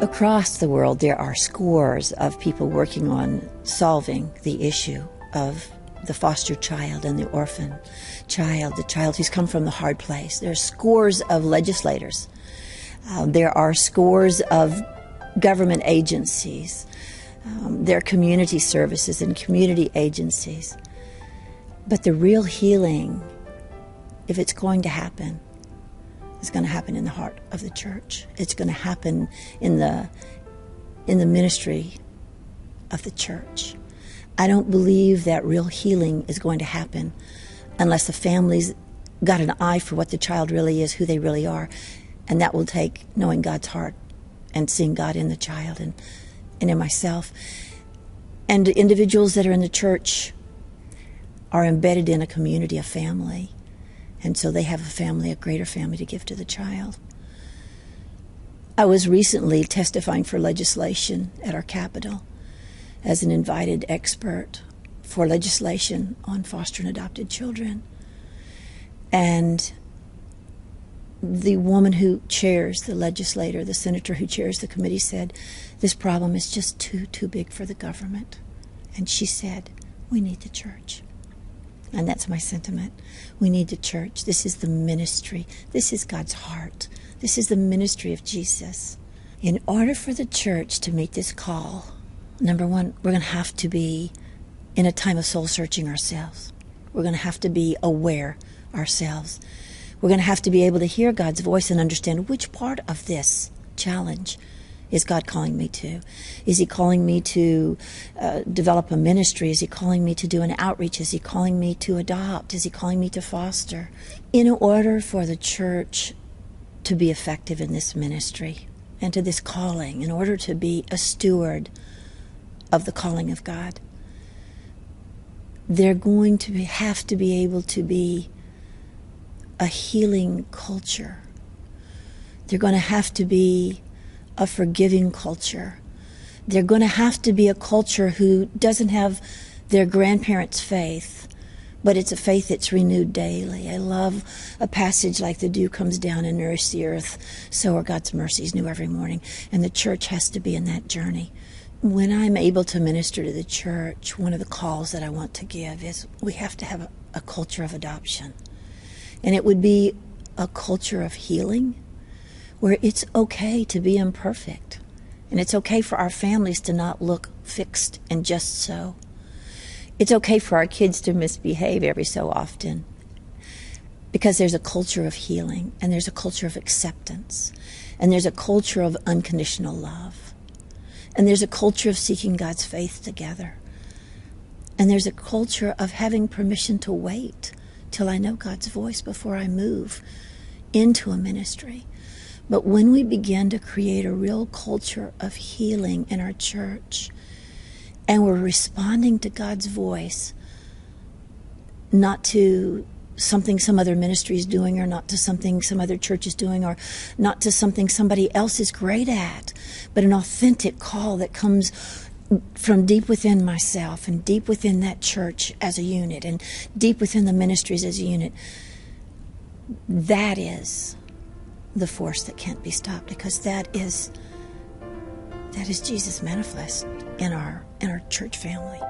Across the world, there are scores of people working on solving the issue of the foster child and the orphan child, the child who's come from the hard place. There are scores of legislators. There are scores of government agencies. There are community services and community agencies. But the real healing, if it's going to happen, is going to happen in the heart of the church. It's going to happen in the ministry of the church. I don't believe that real healing is going to happen unless the family's got an eye for what the child really is, who they really are. And that will take knowing God's heart and seeing God in the child and in myself. And individuals that are in the church are embedded in a community, a family. And so they have a family, a greater family to give to the child. I was recently testifying for legislation at our Capitol as an invited expert for legislation on foster and adopted children. And the woman who chairs, the legislator, the senator who chairs the committee said, this problem is just too big for the government. And she said, we need the church. And that's my sentiment. We need the church. This is the ministry. This is God's heart. This is the ministry of Jesus. In order for the church to meet this call, number one, we're going to have to be in a time of soul searching ourselves. We're going to have to be aware ourselves. We're going to have to be able to hear God's voice and understand which part of this challenge is God calling me to. Is he calling me to develop a ministry? Is he calling me to do an outreach? Is he calling me to adopt? Is he calling me to foster? In order for the church to be effective in this ministry and to this calling, in order to be a steward of the calling of God, they're going to have to be able to be a healing culture. They're going to have to be a forgiving culture. They're going to have to be a culture who doesn't have their grandparents' faith, but it's a faith that's renewed daily. I love a passage like the dew comes down and nourishes the earth, so are God's mercies new every morning. And the church has to be in that journey. When I'm able to minister to the church, one of the calls that I want to give is we have to have a culture of adoption. And it would be a culture of healing, where it's okay to be imperfect. And it's okay for our families to not look fixed and just so. It's okay for our kids to misbehave every so often. Because there's a culture of healing, and there's a culture of acceptance, and there's a culture of unconditional love. And there's a culture of seeking God's faith together. And there's a culture of having permission to wait till I know God's voice before I move into a ministry. But when we begin to create a real culture of healing in our church, and we're responding to God's voice, not to something some other ministry is doing, or not to something some other church is doing, or not to something somebody else is great at, but an authentic call that comes from deep within myself and deep within that church as a unit and deep within the ministries as a unit, that is the force that can't be stopped, because that is Jesus manifest in our church family.